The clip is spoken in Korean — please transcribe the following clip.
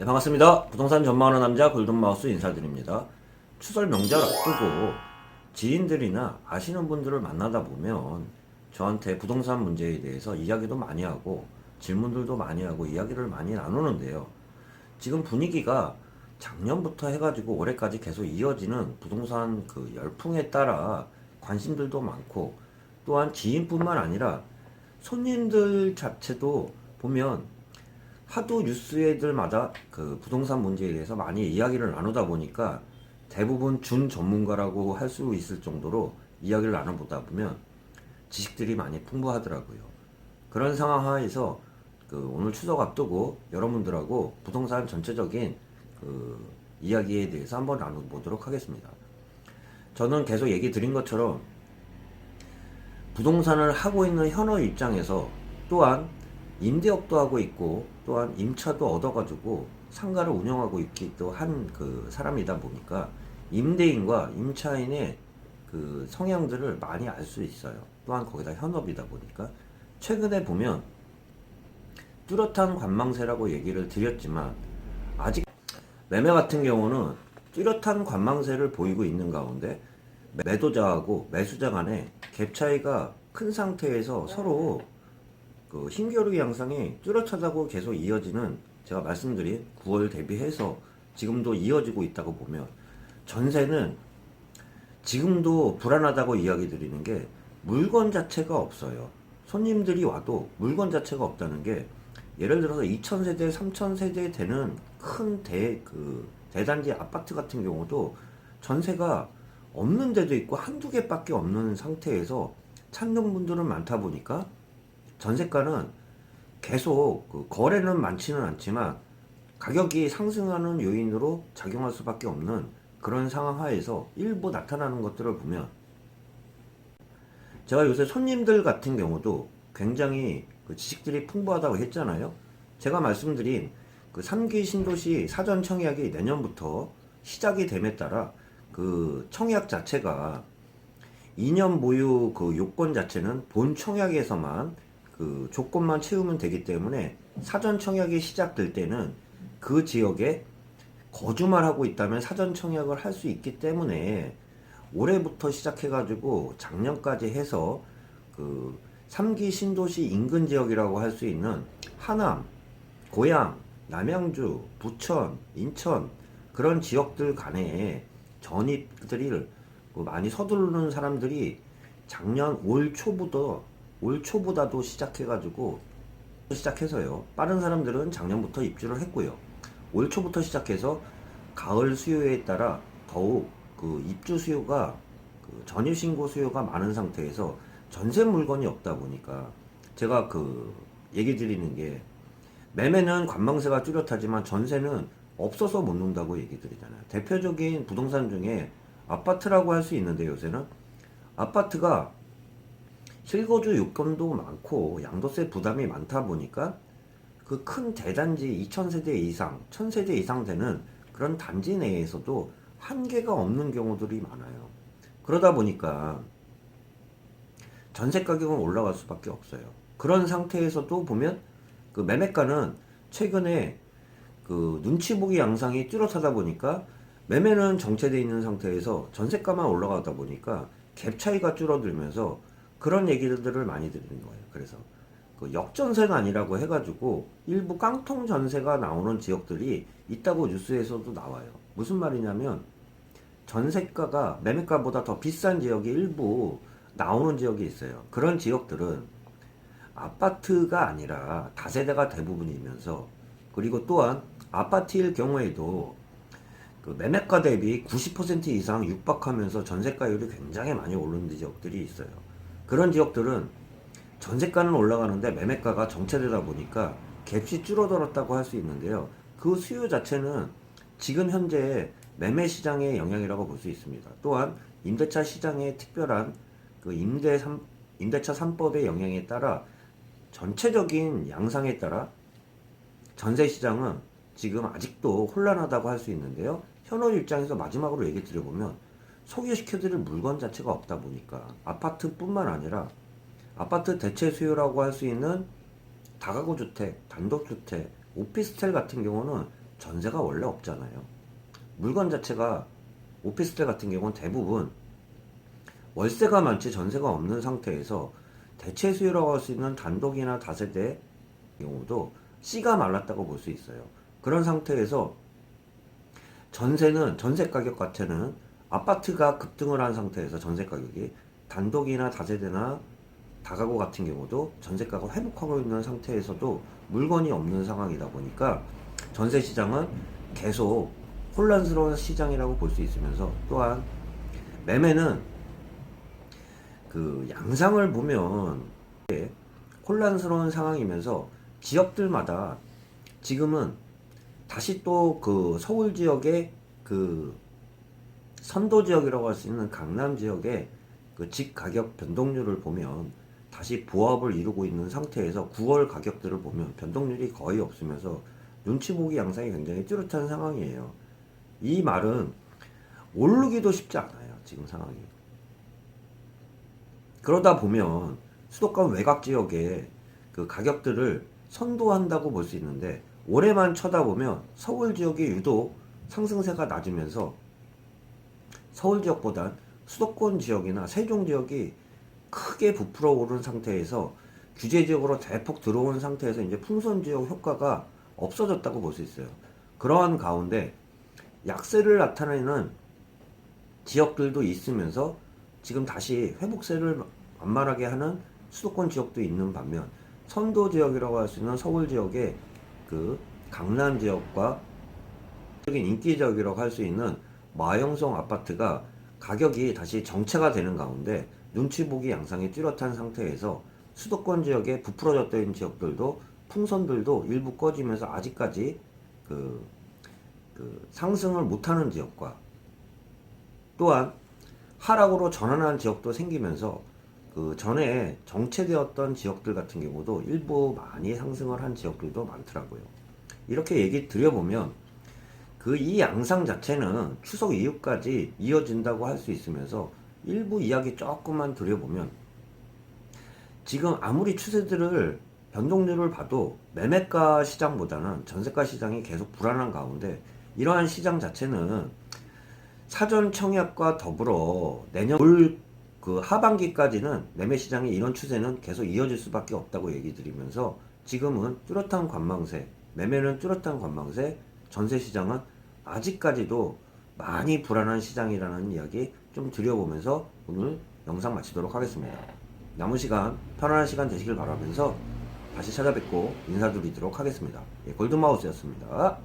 네, 반갑습니다. 부동산 전망하는 남자 골든마우스 인사드립니다. 추석 명절 앞두고 지인들이나 아시는 분들을 만나다 보면 저한테 부동산 문제에 대해서 이야기도 많이 하고 질문들도 많이 하고 이야기를 많이 나누는데요. 지금 분위기가 작년부터 해가지고 올해까지 계속 이어지는 부동산 그 열풍에 따라 관심들도 많고, 또한 지인뿐만 아니라 손님들 자체도 보면 하도 뉴스들마다 그 부동산 문제에 대해서 많이 이야기를 나누다 보니까 대부분 준 전문가라고 할 수 있을 정도로 이야기를 나눠보다 보면 지식들이 많이 풍부하더라고요. 그런 상황 하에서 그 오늘 추석 앞두고 여러분들하고 부동산 전체적인 그 이야기에 대해서 한번 나눠보도록 하겠습니다. 저는 계속 얘기 드린 것처럼 부동산을 하고 있는 현업 입장에서, 또한 임대업도 하고 있고 또한 임차도 얻어가지고 상가를 운영하고 있기도 한 그 사람이다 보니까 임대인과 임차인의 그 성향들을 많이 알 수 있어요. 또한 거기다 현업이다 보니까 최근에 보면 뚜렷한 관망세라고 얘기를 드렸지만, 아직 매매 같은 경우는 뚜렷한 관망세를 보이고 있는 가운데 매도자하고 매수자 간의 갭 차이가 큰 상태에서 서로 그 힘겨루기 양상이 뚜렷하다고 계속 이어지는, 제가 말씀드린 9월 대비해서 지금도 이어지고 있다고 보면, 전세는 지금도 불안하다고 이야기 드리는 게 물건 자체가 없어요. 손님들이 와도 물건 자체가 없다는 게, 예를 들어서 2000세대, 3000세대 되는 큰 대단지 아파트 같은 경우도 전세가 없는 데도 있고 한두 개밖에 없는 상태에서 찾는 분들은 많다 보니까 전세가는 계속 그 거래는 많지는 않지만 가격이 상승하는 요인으로 작용할 수밖에 없는 그런 상황 하에서 일부 나타나는 것들을 보면, 제가 요새 손님들 같은 경우도 굉장히 그 지식들이 풍부하다고 했잖아요. 제가 말씀드린 그 3기 신도시 사전 청약이 내년부터 시작이 됨에 따라 그 청약 자체가 2년 보유 그 요건 자체는 본 청약에서만 그 조건만 채우면 되기 때문에, 사전 청약이 시작될 때는 그 지역에 거주만 하고 있다면 사전 청약을 할 수 있기 때문에 올해부터 시작해가지고 작년까지 해서 그 3기 신도시 인근 지역이라고 할 수 있는 하남, 고양, 남양주, 부천, 인천 그런 지역들 간에 전입들을 많이 서두르는 사람들이 작년 올 초보다도 시작해서요. 빠른 사람들은 작년부터 입주를 했고요. 올 초부터 시작해서 가을 수요에 따라 더욱 그 입주 수요가, 그 전입 신고 수요가 많은 상태에서 전세 물건이 없다 보니까, 제가 그 얘기 드리는 게, 매매는 관망세가 뚜렷하지만 전세는 없어서 못 논다고 얘기 드리잖아요. 대표적인 부동산 중에 아파트라고 할 수 있는데, 요새는 아파트가 실거주 요건도 많고 양도세 부담이 많다 보니까 그 큰 대단지 2000세대 이상, 1000세대 이상 되는 그런 단지 내에서도 한계가 없는 경우들이 많아요. 그러다 보니까 전세 가격은 올라갈 수밖에 없어요. 그런 상태에서도 보면 그 매매가는 최근에 그 눈치 보기 양상이 뚜렷하다 보니까, 매매는 정체되어 있는 상태에서 전세가만 올라가다 보니까 갭 차이가 줄어들면서 그런 얘기들을 많이 드리는 거예요. 그래서 그 역전세가 아니라고 해가지고 일부 깡통 전세가 나오는 지역들이 있다고 뉴스에서도 나와요. 무슨 말이냐면, 전세가가 매매가보다 더 비싼 지역이 일부 나오는 지역이 있어요. 그런 지역들은 아파트가 아니라 다세대가 대부분이면서, 그리고 또한 아파트일 경우에도 그 매매가 대비 90% 이상 육박하면서 전세가율이 굉장히 많이 오르는 지역들이 있어요. 그런 지역들은 전세가는 올라가는데 매매가가 정체되다 보니까 갭이 줄어들었다고 할 수 있는데요. 그 수요 자체는 지금 현재 매매 시장의 영향이라고 볼 수 있습니다. 또한 임대차 시장의 특별한 그 임대차 3법의 영향에 따라, 전체적인 양상에 따라 전세 시장은 지금 아직도 혼란하다고 할 수 있는데요. 현업 입장에서 마지막으로 얘기 드려보면, 소개시켜드릴 물건 자체가 없다 보니까 아파트뿐만 아니라 아파트 대체 수요라고 할 수 있는 다가구 주택, 단독주택, 오피스텔 같은 경우는 전세가 원래 없잖아요. 물건 자체가 오피스텔 같은 경우는 대부분 월세가 많지 전세가 없는 상태에서 대체 수요라고 할 수 있는 단독이나 다세대 경우도 씨가 말랐다고 볼 수 있어요. 그런 상태에서 전세는 전세 가격 자체는 아파트가 급등을 한 상태에서 전세 가격이 단독이나 다세대나 다가구 같은 경우도 전세가가 회복하고 있는 상태에서도 물건이 없는 상황이다 보니까 전세 시장은 계속 혼란스러운 시장이라고 볼 수 있으면서 또한 매매는 그 양상을 보면 혼란스러운 상황이면서 지역들마다 지금은 다시 또 그 서울 지역의 그 선도 지역이라고 할 수 있는 강남 지역의 그 집 가격 변동률을 보면 다시 보합을 이루고 있는 상태에서 9월 가격들을 보면 변동률이 거의 없으면서 눈치 보기 양상이 굉장히 뚜렷한 상황이에요. 이 말은 오르기도 쉽지 않아요. 지금 상황이. 그러다 보면 수도권 외곽 지역의 그 가격들을 선도한다고 볼 수 있는데 올해만 쳐다보면 서울 지역이 유독 상승세가 낮으면서 서울 지역보단 수도권 지역이나 세종 지역이 크게 부풀어 오른 상태에서 규제 지역으로 대폭 들어온 상태에서 이제 풍선 지역 효과가 없어졌다고 볼 수 있어요. 그러한 가운데 약세를 나타내는 지역들도 있으면서 지금 다시 회복세를 완만하게 하는 수도권 지역도 있는 반면 선도 지역이라고 할 수 있는 서울 지역의 그 강남 지역과 적인 인기 지역이라고 할 수 있는 마형성 아파트가 가격이 다시 정체가 되는 가운데 눈치 보기 양상이 뚜렷한 상태에서 수도권 지역에 부풀어졌던 지역들도 풍선들도 일부 꺼지면서 아직까지 그 상승을 못하는 지역과 또한 하락으로 전환한 지역도 생기면서 그 전에 정체되었던 지역들 같은 경우도 일부 많이 상승을 한 지역들도 많더라고요. 이렇게 얘기 드려보면 그 이 양상 자체는 추석 이후까지 이어진다고 할 수 있으면서 일부 이야기 조금만 드려보면 지금 아무리 추세들을 변동률을 봐도 매매가 시장보다는 전세가 시장이 계속 불안한 가운데 이러한 시장 자체는 사전 청약과 더불어 내년 올 그 하반기까지는 매매 시장의 이런 추세는 계속 이어질 수밖에 없다고 얘기 드리면서 지금은 뚜렷한 관망세, 매매는 뚜렷한 관망세, 전세 시장은 아직까지도 많이 불안한 시장이라는 이야기 좀 드려보면서 오늘 영상 마치도록 하겠습니다. 남은 시간 편안한 시간 되시길 바라면서 다시 찾아뵙고 인사드리도록 하겠습니다. 골든마우스였습니다.